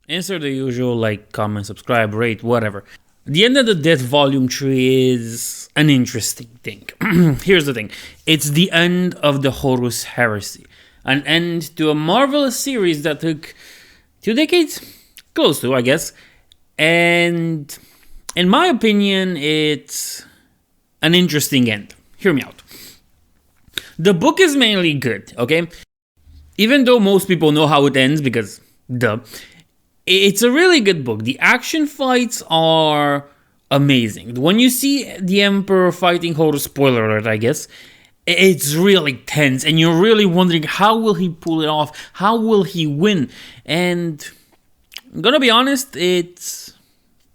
Insert the usual like, comment, subscribe, rate, whatever. The End of the Death Volume 3 is an interesting thing. Here's the thing. It's the end of the Horus Heresy. An end to a marvelous series that took 2 decades? Close to, I guess. And in my opinion, it's an interesting end. Hear me out. The book is mainly good, okay? Even though most people know how it ends because, duh. It's a really good book. The action fights are amazing. When you see the Emperor fighting Horus, spoiler alert, I guess, it's really tense, and you're really wondering how will he pull it off? How will he win? And I'm gonna be honest, it's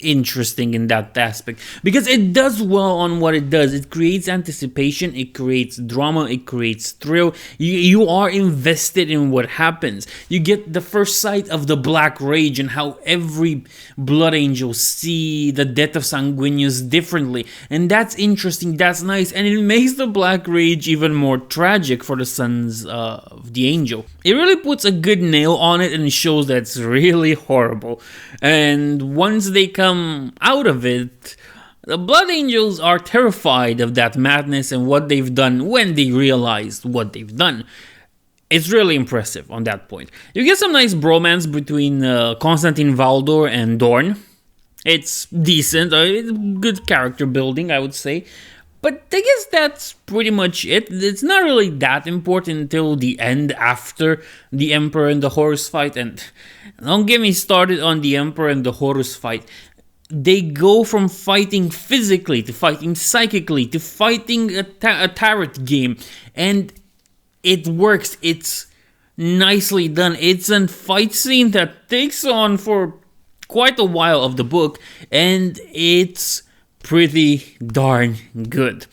interesting in that aspect because it does well on what it does. It creates anticipation, it creates drama, it creates thrill. You are invested in what happens. You get the first sight of the Black Rage and how every blood angel see the death of Sanguinius differently, and that's interesting, that's nice, and it makes the Black Rage even more tragic for the sons of the angel. It really puts a good nail on it and shows that it's really horrible, and once they come out of it, the Blood Angels are terrified of that madness and what they've done when they realized what they've done. It's really impressive on that point. You get some nice bromance between Constantine Valdor and Dorn. It's decent, good character building, I would say. But I guess that's pretty much it. It's not really that important until the end, after the Emperor and the Horus fight. And don't get me started on the Emperor and the Horus fight. They go from fighting physically to fighting psychically to fighting a tarot game, and it works. It's nicely done. It's a fight scene that takes on for quite a while of the book, and it's pretty darn good.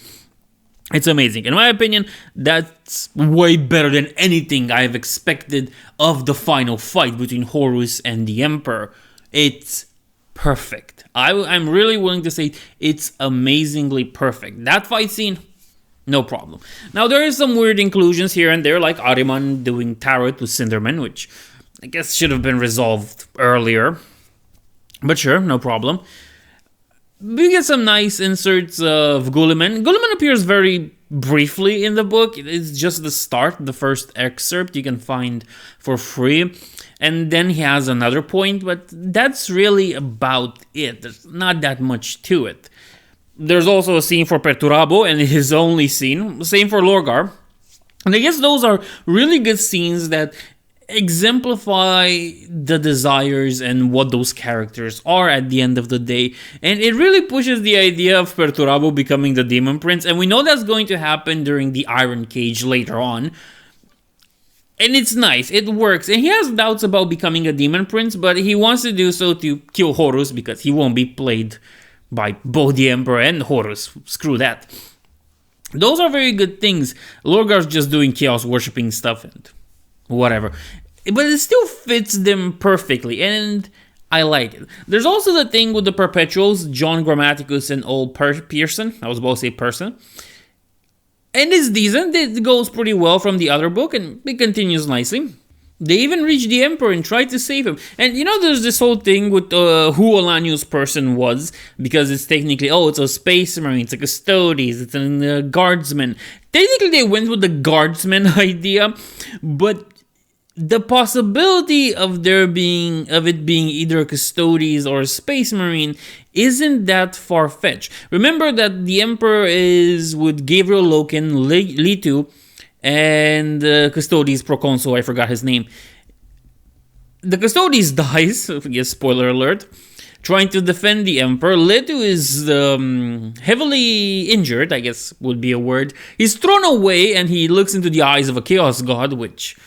It's amazing. In my opinion, that's way better than anything I've expected of the final fight between Horus and the Emperor. It's perfect. I'm really willing to say it's amazingly perfect. That fight scene, no problem. Now, there is some weird inclusions here and there, like Ahriman doing tarot with Cinderman, which I guess should have been resolved earlier. But sure, no problem. We get some nice inserts of Guilliman. Guilliman appears very briefly in the book. It's just the start, the first excerpt you can find for free. And then he has another point, but that's really about it. There's not that much to it. There's also a scene for Perturabo, and his only scene. Same for Lorgar. And I guess those are really good scenes that exemplify the desires and what those characters are at the end of the day. And it really pushes the idea of Perturabo becoming the Demon Prince. And we know that's going to happen during the Iron Cage later on. And it's nice, it works, and he has doubts about becoming a Demon Prince, but he wants to do so to kill Horus because he won't be played by both the Emperor and Horus. Screw that. Those are very good things. Lorgar's just doing chaos worshipping stuff and whatever. But it still fits them perfectly, and I like it. There's also the thing with the Perpetuals, John Grammaticus and old Pearson. I was about to say person. And it's decent, it goes pretty well from the other book, and it continues nicely. They even reach the Emperor and try to save him. And there's this whole thing with who Olanius' person was, because it's technically, it's a space marine, it's a custodes, it's a guardsman. Technically they went with the guardsman idea, but the possibility of it being either a custodes or a space marine isn't that far-fetched. Remember that the Emperor is with Gabriel Loken, Litu, and Custodes Proconsul, I forgot his name. The Custodes dies, yes, spoiler alert, trying to defend the Emperor. Litu is heavily injured, I guess would be a word. He's thrown away and he looks into the eyes of a chaos god, which,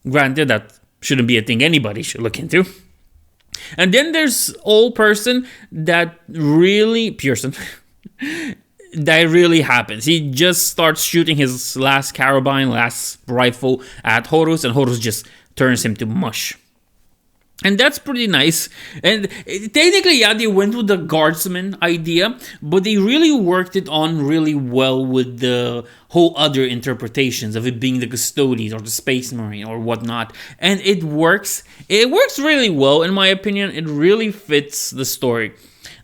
granted, that shouldn't be a thing anybody should look into. And then there's old person that really, Pearson, that really happens. He just starts shooting his last carabine, last rifle at Horus, and Horus just turns him to mush. And that's pretty nice. And technically, yeah, they went with the guardsman idea, but they really worked it on really well with the whole other interpretations of it being the custodians or the space marine or whatnot. And it works. It works really well, in my opinion. It really fits the story.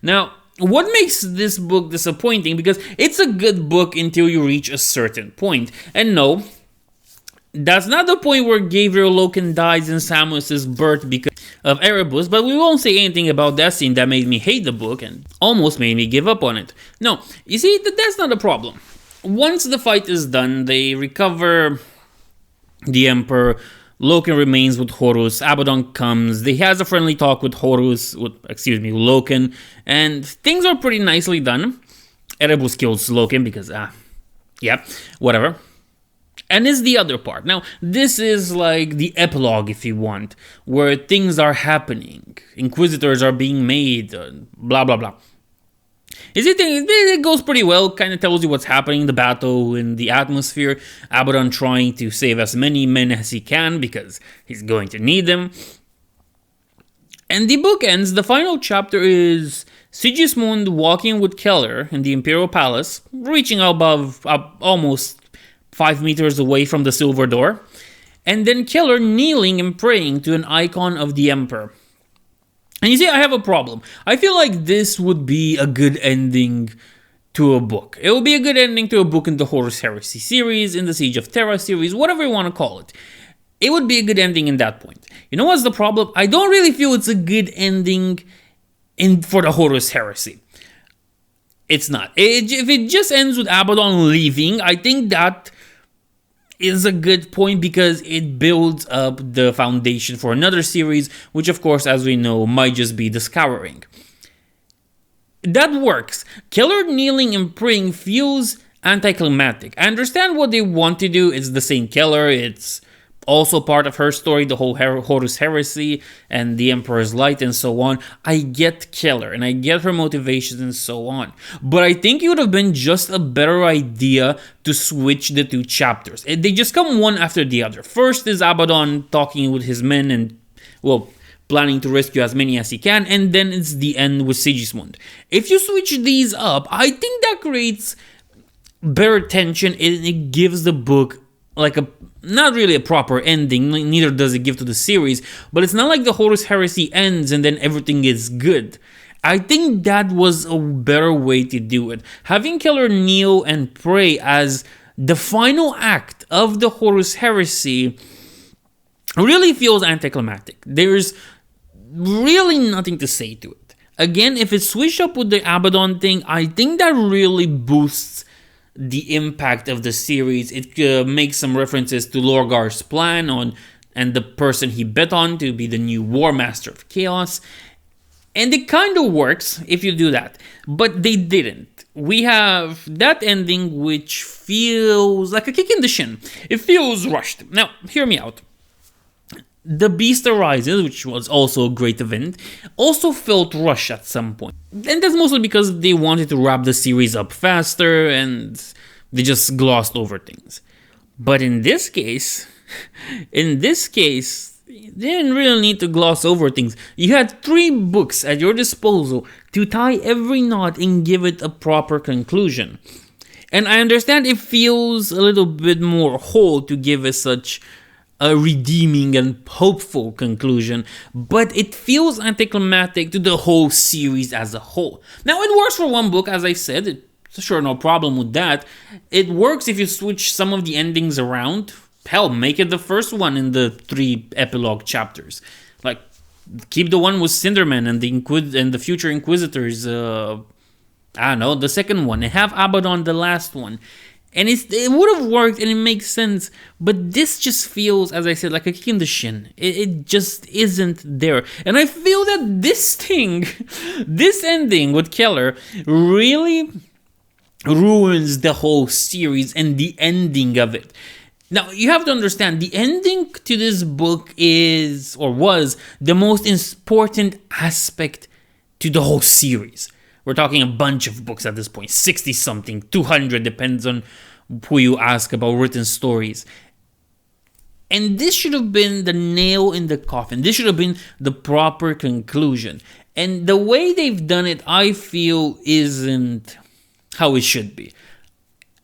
Now, what makes this book disappointing? Because it's a good book until you reach a certain point. And no, that's not the point where Gabriel Loken dies in Samus's birth because of Erebus, but we won't say anything about that scene that made me hate the book and almost made me give up on it. No, you see, that's not a problem. Once the fight is done, they recover the Emperor. Loken remains with Horus. Abaddon comes. He has a friendly talk with Loken, and things are pretty nicely done. Erebus kills Loken because, whatever. And is the other part. Now, this is like the epilogue, if you want, where things are happening. Inquisitors are being made, blah, blah, blah. It goes pretty well, kind of tells you what's happening, the battle in the atmosphere, Abaddon trying to save as many men as he can because he's going to need them. And the book ends, the final chapter is Sigismund walking with Keller in the Imperial Palace, reaching above almost 5 meters away from the silver door, and then Keller kneeling and praying to an icon of the Emperor. And you see, I have a problem. I feel like this would be a good ending to a book. It would be a good ending to a book in the Horus Heresy series, in the Siege of Terra series, whatever you want to call it. It would be a good ending in that point. You know what's the problem? I don't really feel it's a good ending for the Horus Heresy. It's not. If it just ends with Abaddon leaving, I think that is a good point because it builds up the foundation for another series, which of course, as we know, might just be the Scouring. That works. Keller kneeling and praying feels anticlimactic. I understand what they want to do. It's the same Keller. It's also part of her story, the whole Horus Heresy and the Emperor's Light and so on. I get Keller and I get her motivations and so on. But I think it would have been just a better idea to switch the two chapters. They just come one after the other. First is Abaddon talking with his men and, planning to rescue as many as he can. And then it's the end with Sigismund. If you switch these up, I think that creates better tension and it gives the book not really a proper ending, neither does it give to the series, but it's not like the Horus Heresy ends and then everything is good. I think that was a better way to do it. Having Keller kneel and pray as the final act of the Horus Heresy really feels anticlimactic. There's really nothing to say to it. Again, if it's switched up with the Abaddon thing, I think that really boosts the impact of the series. It makes some references to Lorgar's plan and the person he bet on to be the new War Master of Chaos. And it kind of works if you do that. But they didn't. We have that ending which feels like a kick in the shin. It feels rushed. Now, hear me out. The Beast Arises, which was also a great event, also felt rushed at some point. And that's mostly because they wanted to wrap the series up faster and they just glossed over things. But in this case, they didn't really need to gloss over things. You had 3 books at your disposal to tie every knot and give it a proper conclusion. And I understand it feels a little bit more whole to give it such a redeeming and hopeful conclusion, but it feels anticlimactic to the whole series as a whole. Now, it works for one book, as I said. Sure, no problem with that. It works if you switch some of the endings around. Hell, make it the first one in the 3 epilogue chapters. Keep the one with Cinderman and the future Inquisitors. The second one, and have Abaddon the last one. And it would have worked and it makes sense, but this just feels, as I said, like a kick in the shin. It just isn't there. And I feel that this ending with Keller really ruins the whole series and the ending of it. Now, you have to understand, the ending to this book was the most important aspect to the whole series. We're talking a bunch of books at this point, 60-something, 200, depends on who you ask about written stories. And this should have been the nail in the coffin. This should have been the proper conclusion. And the way they've done it, I feel, isn't how it should be.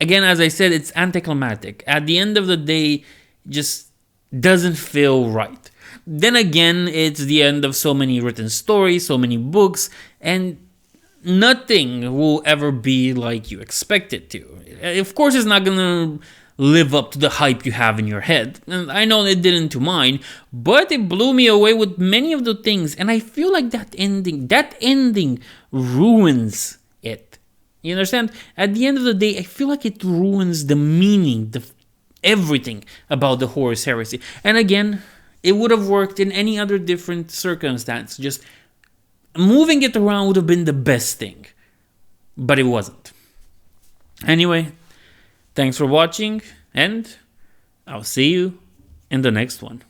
Again, as I said, it's anticlimactic. At the end of the day, just doesn't feel right. Then again, it's the end of so many written stories, so many books, and nothing will ever be like you expect it to. Of course, it's not going to live up to the hype you have in your head. And I know it didn't to mine, but it blew me away with many of the things. And I feel like that ending ruins it. You understand? At the end of the day, I feel like it ruins the meaning, everything about the Horus Heresy. And again, it would have worked in any other different circumstance. Just moving it around would have been the best thing. But it wasn't. Anyway, thanks for watching, and I'll see you in the next one.